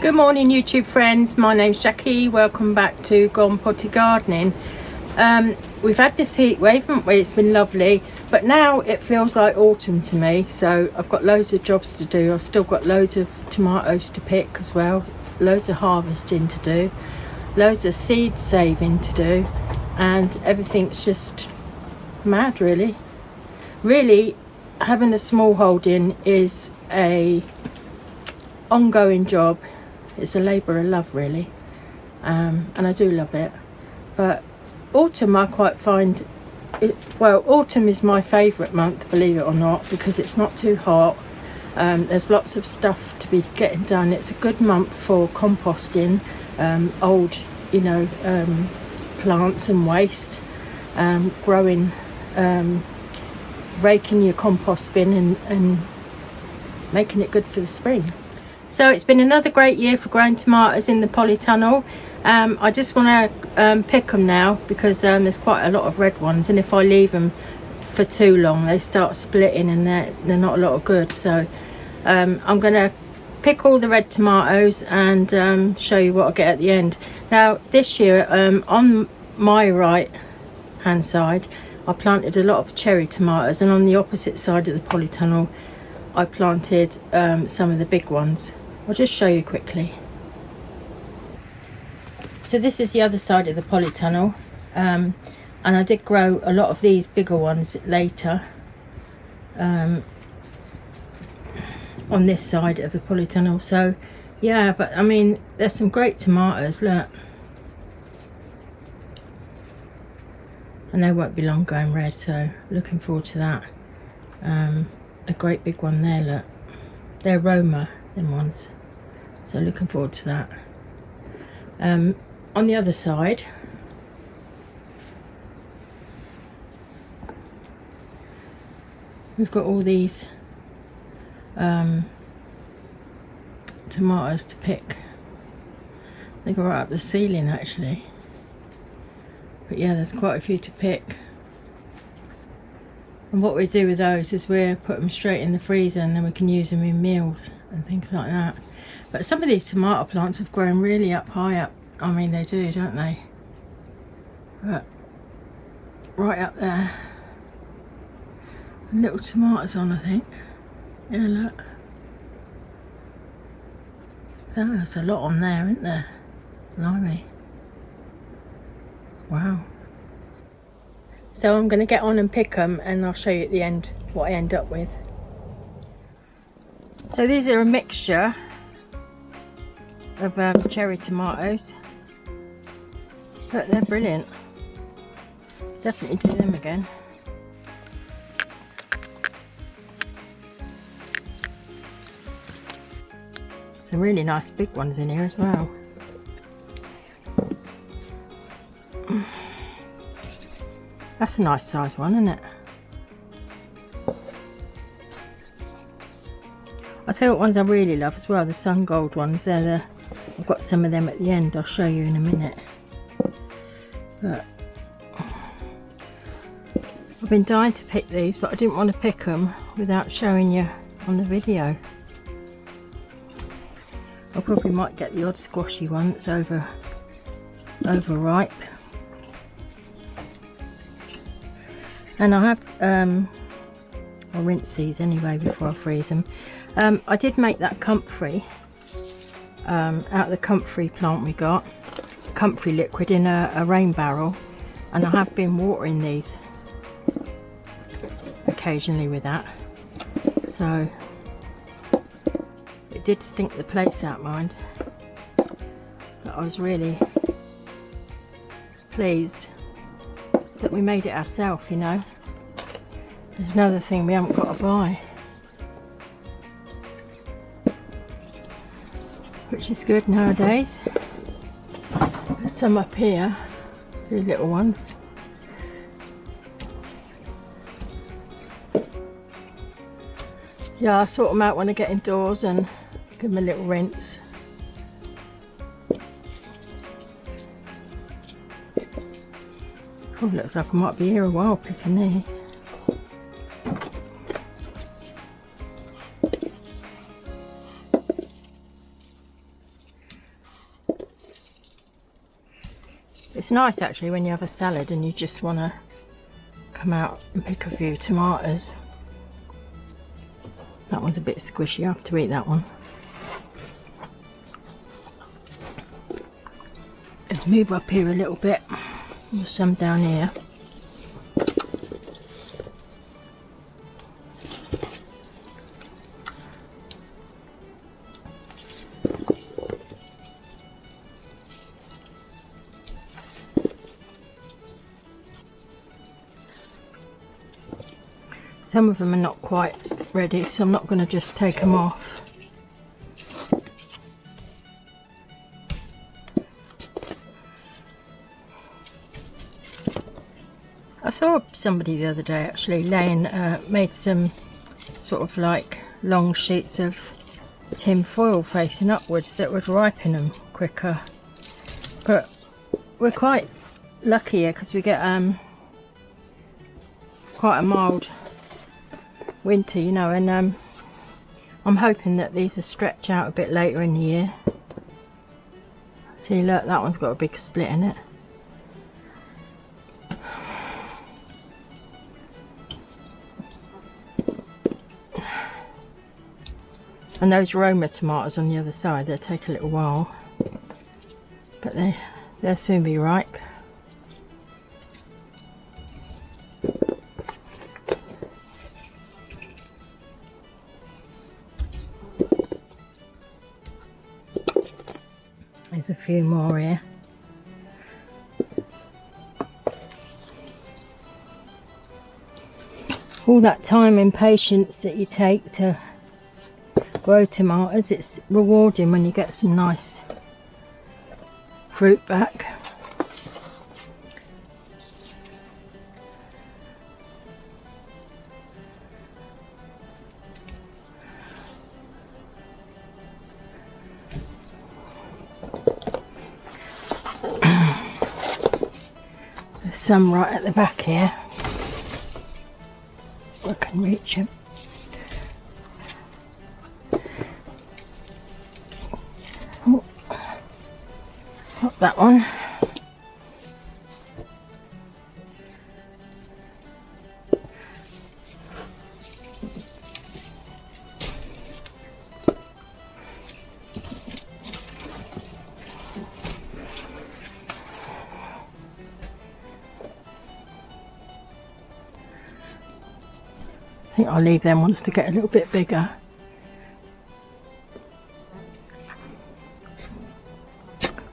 Good morning YouTube friends, my name's Jackie. Welcome back to Gone Potty Gardening. We've had this heat wave, haven't we? It's been lovely, but now it feels like autumn to me, so I've got loads of jobs to do. I've still got loads of tomatoes to pick as well, loads of harvesting to do, loads of seed saving to do, and everything's just mad really. Really, having a small holding is a ongoing job. It's a labour of love really, and I do love it. But autumn I quite find it, well, autumn is my favourite month, believe it or not, because it's not too hot. There's lots of stuff to be getting done. It's a good month for composting old, plants and waste, growing, raking your compost bin and making it good for the spring. So it's been another great year for growing tomatoes in the Polytunnel. I just want to pick them now because there's quite a lot of red ones, and if I leave them for too long they start splitting and they're not a lot of good. So I'm going to pick all the red tomatoes and show you what I get at the end. Now this year on my right hand side I planted a lot of cherry tomatoes, and on the opposite side of the Polytunnel I planted some of the big ones. I'll just show you quickly. So this is the other side of the Polytunnel, and I did grow a lot of these bigger ones later on this side of the Polytunnel. So yeah, but I mean there's some great tomatoes, look, and they won't be long going red, so looking forward to that. A great big one there, look, they're Roma, them ones, so looking forward to that. On the other side we've got all these tomatoes to pick. They go right up the ceiling actually, but yeah, there's quite a few to pick. And what we do with those is we put them straight in the freezer, and then we can use them in meals and things like that. But some of these tomato plants have grown really up high up. I mean they do, don't they? But right up there, little tomatoes on, I think. Yeah, look. So there's a lot on there, isn't there? Blimey. Wow. So I'm going to get on and pick them, and I'll show you at the end what I end up with. So these are a mixture of cherry tomatoes, but they're brilliant. Definitely do them again. Some really nice big ones in here as well. That's a nice size one, isn't it? I'll tell you what ones I really love as well, the sun gold ones. I've got some of them at the end, I'll show you in a minute. But I've been dying to pick these, but I didn't want to pick them without showing you on the video. I probably might get the odd squashy one that's overripe. And I have, I'll rinse these anyway before I freeze them. I did make that comfrey out of the comfrey plant we got, comfrey liquid in a rain barrel, and I have been watering these occasionally with that. So it did stink the place out, mind, but I was really pleased that we made it ourselves, you know. There's another thing we haven't got to buy, which is good nowadays. There's some up here, these little ones. Yeah, I sort them out when I get indoors and give them a little rinse. Oh, looks like I might be here a while picking these. It's nice actually when you have a salad and you just want to come out and pick a few tomatoes. That one's a bit squishy, I have to eat that one. Let's move up here a little bit. There's some down here. Some of them are not quite ready, so I'm not going to just take them off. I saw somebody the other day actually made some sort of like long sheets of tin foil facing upwards that would ripen them quicker. But we're quite lucky here because we get quite a mild winter, you know, and I'm hoping that these will stretch out a bit later in the year. See, look, that one's got a big split in it. And those Roma tomatoes on the other side, they'll take a little while, but they'll soon be ripe. There's a few more here. All that time and patience that you take to grow tomatoes, it's rewarding when you get some nice fruit back. There's some right at the back here. I can reach them. Oh, not that one. I think I'll leave them ones to get a little bit bigger.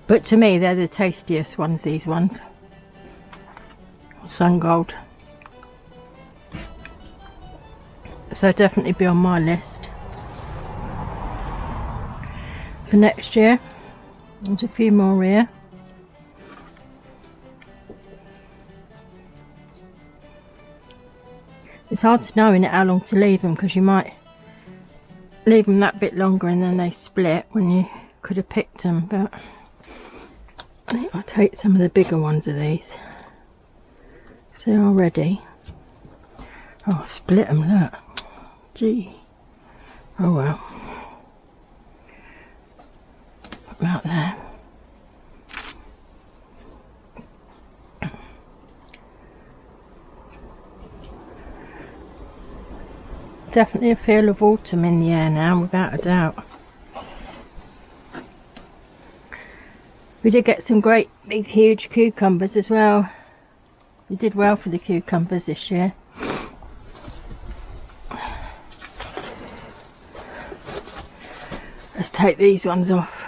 But to me, they're the tastiest ones, these ones. Sun gold. So definitely be on my list for next year. There's a few more here. It's hard to know in it how long to leave them, because you might leave them that bit longer and then they split when you could have picked them. But I think I'll take some of the bigger ones of these. So they're all ready. Oh, I've split them, look. Gee. Oh well. Put them out there. Definitely a feel of autumn in the air now, without a doubt. We did get some great big huge cucumbers as well. We did well for the cucumbers this year. Let's take these ones off.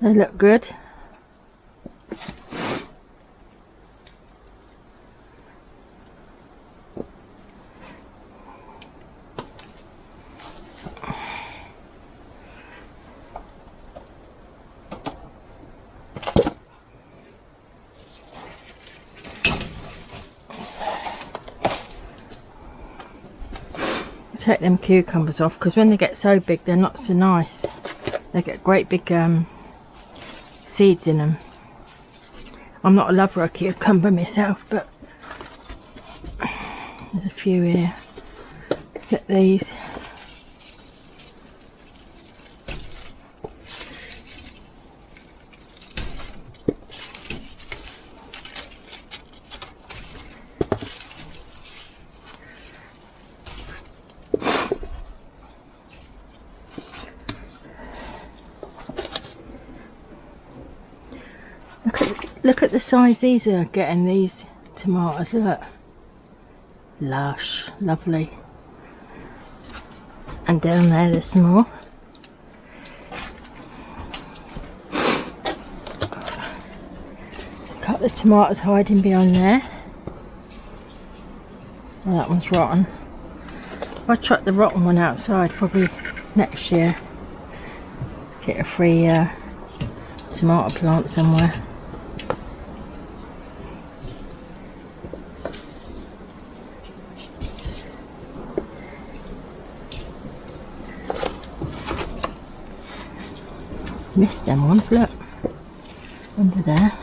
They look good. Take them cucumbers off, because when they get so big they're not so nice. They get great big seeds in them. I'm not a lover of cucumber myself, but there's a few here. Get these. Look at the size these are getting, these tomatoes, look. Lush, lovely. And down there there's some more. A couple of tomatoes hiding behind there. Oh, that one's rotten. I'll chuck the rotten one outside probably next year. Get a free tomato plant somewhere. Missed them ones, look. Under there.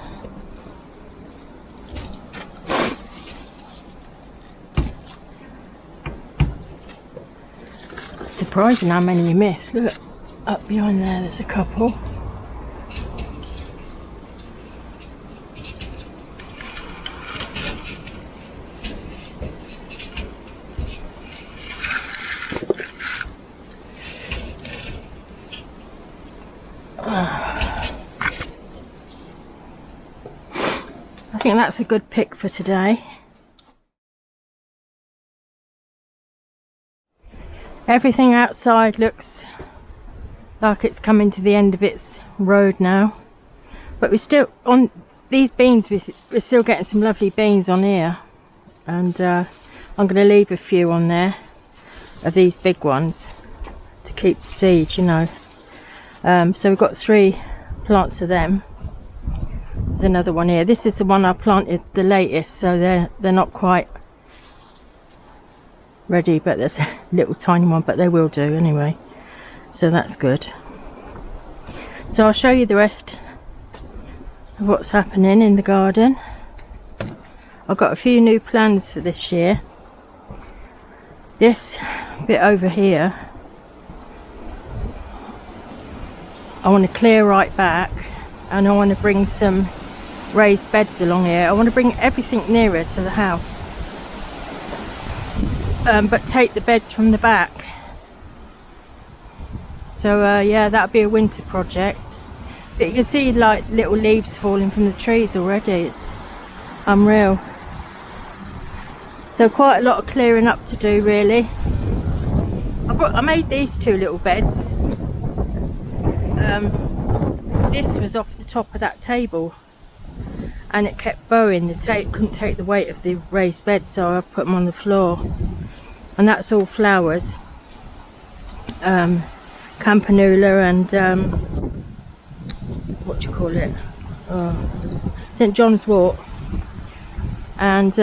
Surprising how many you miss. Look, up behind there there's a couple. I think that's a good pick for today. Everything outside looks like it's coming to the end of its road now, but we're still on these beans. We're still getting some lovely beans on here, and I'm going to leave a few on there of these big ones to keep the seeds, you know. So we've got 3 plants of them. There's another one here. This is the one I planted the latest, so they're not quite ready, but there's a little tiny one, but they will do anyway, so that's good. So I'll show you the rest of what's happening in the garden. I've got a few new plans for this year. This bit over here I want to clear right back, and I want to bring some raised beds along here. I want to bring everything nearer to the house, but take the beds from the back. So yeah, that'll be a winter project. But you can see like little leaves falling from the trees already. It's unreal. So quite a lot of clearing up to do really. I made these 2 little beds. This was off the top of that table, and it kept bowing. The tape couldn't take the weight of the raised bed, so I put them on the floor. And that's all flowers, campanula and what do you call it, St John's wort. And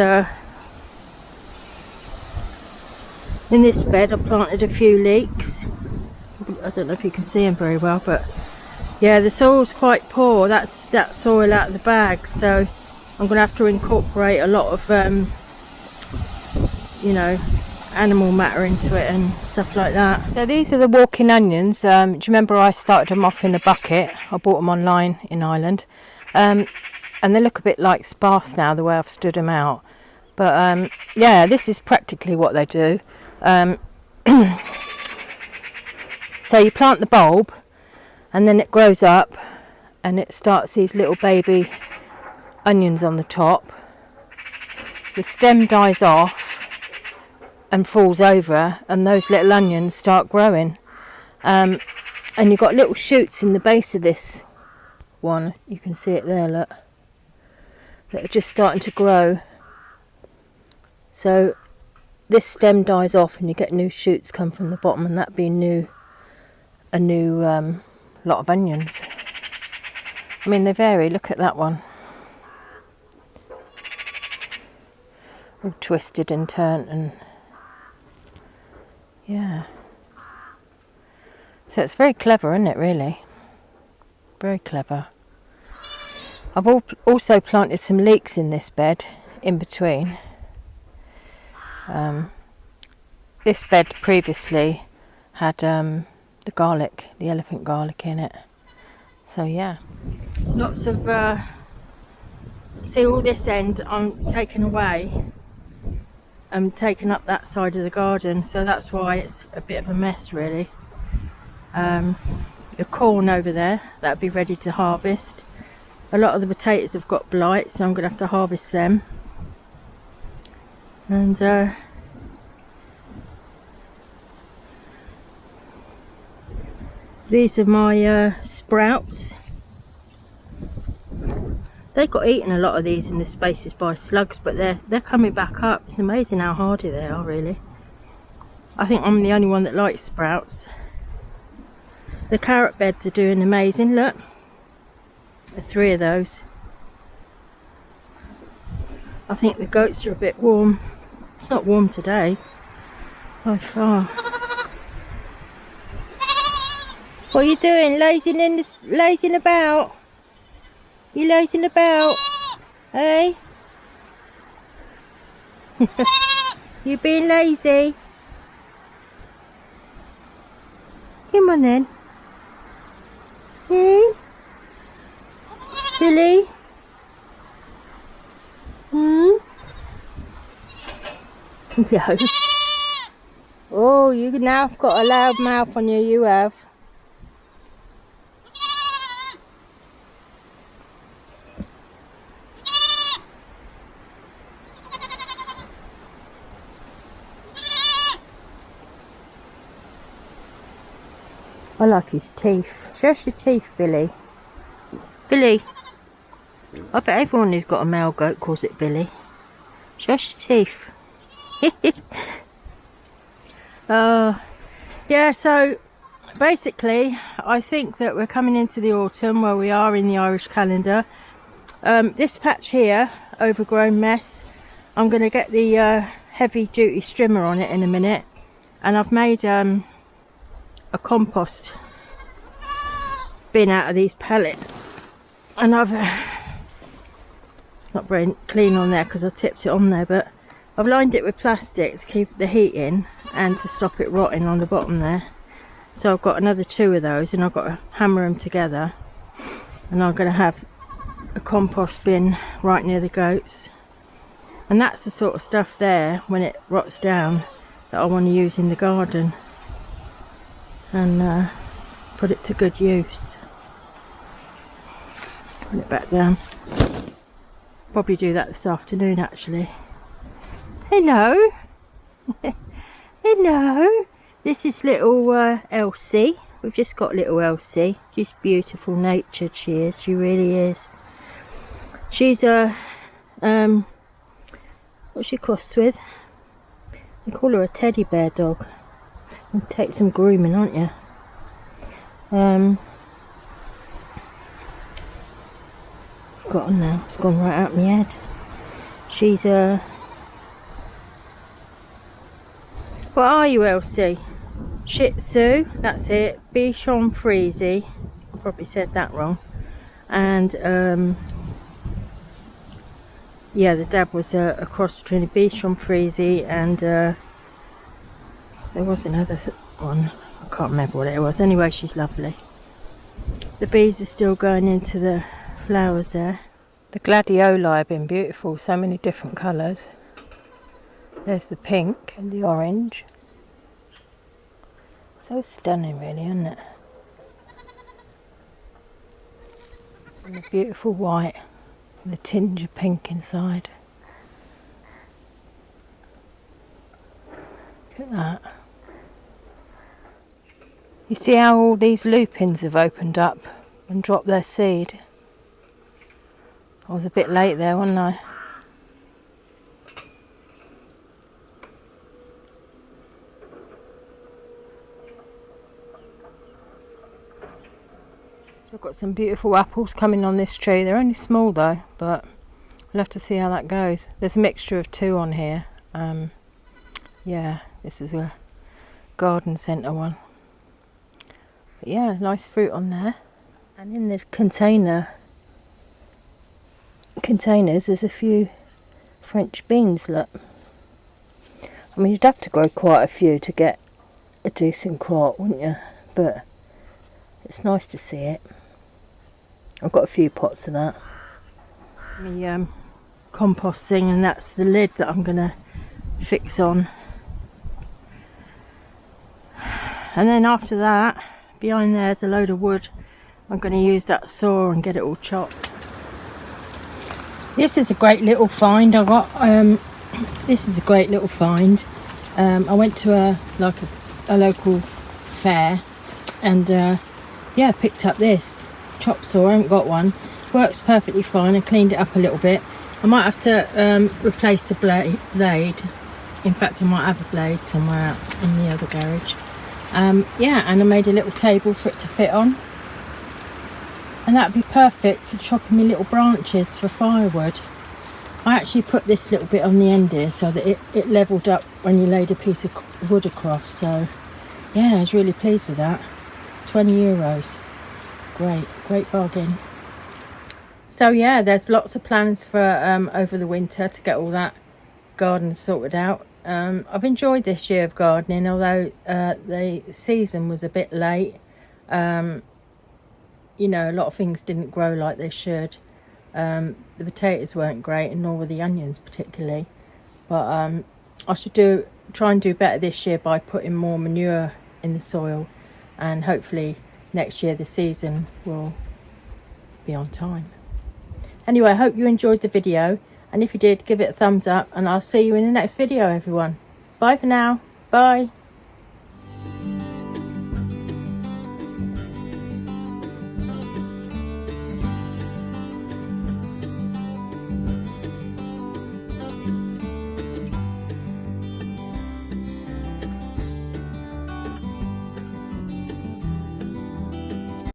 in this bed I planted a few leeks. I don't know if you can see them very well, but yeah, the soil's quite poor. That's that soil out of the bag, so I'm going to have to incorporate a lot of you know, animal matter into it and stuff like that. So these are the walking onions. Do you remember I started them off in a bucket? I bought them online in Ireland, and they look a bit like sparse now the way I've stood them out, but yeah, this is practically what they do. So you plant the bulb, and then it grows up and it starts these little baby onions on the top. The stem dies off and falls over, and those little onions start growing, and you've got little shoots in the base of this one. You can see it there, look, that are just starting to grow. So this stem dies off and you get new shoots come from the bottom, and that'd be a new lot of onions. I mean, they vary. Look at that one, all twisted and turned, and yeah, so it's very clever, isn't it, really? Very clever. I've also planted some leeks in this bed in between. This bed previously had the garlic, the elephant garlic in it. So yeah, lots of see, all this end I'm taking away and taking up that side of the garden, so that's why it's a bit of a mess really. The corn over there, that'll be ready to harvest. a lot of the potatoes have got blight, so I'm going to have to harvest them. And these are my sprouts. They got eaten, a lot of these, in the spaces by slugs, but they're coming back up. It's amazing how hardy they are, really. I think I'm the only one that likes sprouts. The carrot beds are doing amazing. Look, there are 3 of those. I think the goats are a bit warm. It's not warm today by far. What are you doing? Lazing about? You lazing about? Hey? You being lazy? Come on then. Hmm? Billy? Hmm? No. Oh, you now got a loud mouth on you, you have. I like his teeth. Show us your teeth, Billy. Billy. I bet everyone who's got a male goat calls it Billy. Show us your teeth. Yeah, so basically I think that we're coming into the autumn where we are in the Irish calendar. This patch here, overgrown mess, I'm going to get the heavy duty strimmer on it in a minute, and I've made a compost bin out of these pellets, and I've not very clean on there because I tipped it on there, but I've lined it with plastic to keep the heat in and to stop it rotting on the bottom there. So I've got another 2 of those, and I've got to hammer them together, and I'm going to have a compost bin right near the goats. And that's the sort of stuff there, when it rots down, that I want to use in the garden and put it to good use. Put it back down. Probably do that this afternoon, actually. Hello. Hello. This is little Elsie. We've just got little Elsie. She's beautiful natured, she is. She really is. She's a what's she crossed with? They call her a teddy bear dog. It'll take some grooming, aren't you? Forgotten now. It's gone right out my head. She's a what are you, Elsie? Shih Tzu, that's it. Bichon Frise. I probably said that wrong. And yeah, the dad was a cross between a Bichon Frise and there was another one. I can't remember what it was. Anyway, she's lovely. The bees are still going into the flowers there. The Gladioli have been beautiful. So many different colours. There's the pink and the orange. So stunning, really, isn't it? And the beautiful white with a tinge of pink inside. Look at that. You see how all these lupins have opened up and dropped their seed? I was a bit late there, wasn't I? So I've got some beautiful apples coming on this tree. They're only small though, but we'll have to see how that goes. There's a mixture of 2 on here. Yeah, this is a garden centre one. But yeah, nice fruit on there. And in this containers, there's a few French beans, look. I mean, you'd have to grow quite a few to get a decent crop, wouldn't you? But it's nice to see it. I've got a few pots of that. The composting, and that's the lid that I'm going to fix on. And then after that, behind there's a load of wood. I'm going to use that saw and get it all chopped. This is a great little find I got. This is a great little find. I went to a local fair and yeah, picked up this chop saw. I haven't got one. Works perfectly fine. I cleaned it up a little bit. I might have to replace the blade. In fact, I might have a blade somewhere out in the other garage. Yeah, and I made a little table for it to fit on. And that'd be perfect for chopping me little branches for firewood. I actually put this little bit on the end here so that it levelled up when you laid a piece of wood across. So yeah, I was really pleased with that. €20. Great bargain. So yeah, there's lots of plans for over the winter to get all that garden sorted out. I've enjoyed this year of gardening, although the season was a bit late. You know, a lot of things didn't grow like they should. The potatoes weren't great, and nor were the onions particularly. But I should try and do better this year by putting more manure in the soil, and hopefully next year the season will be on time. Anyway, I hope you enjoyed the video, and if you did, give it a thumbs up, and I'll see you in the next video, everyone. Bye for now. Bye.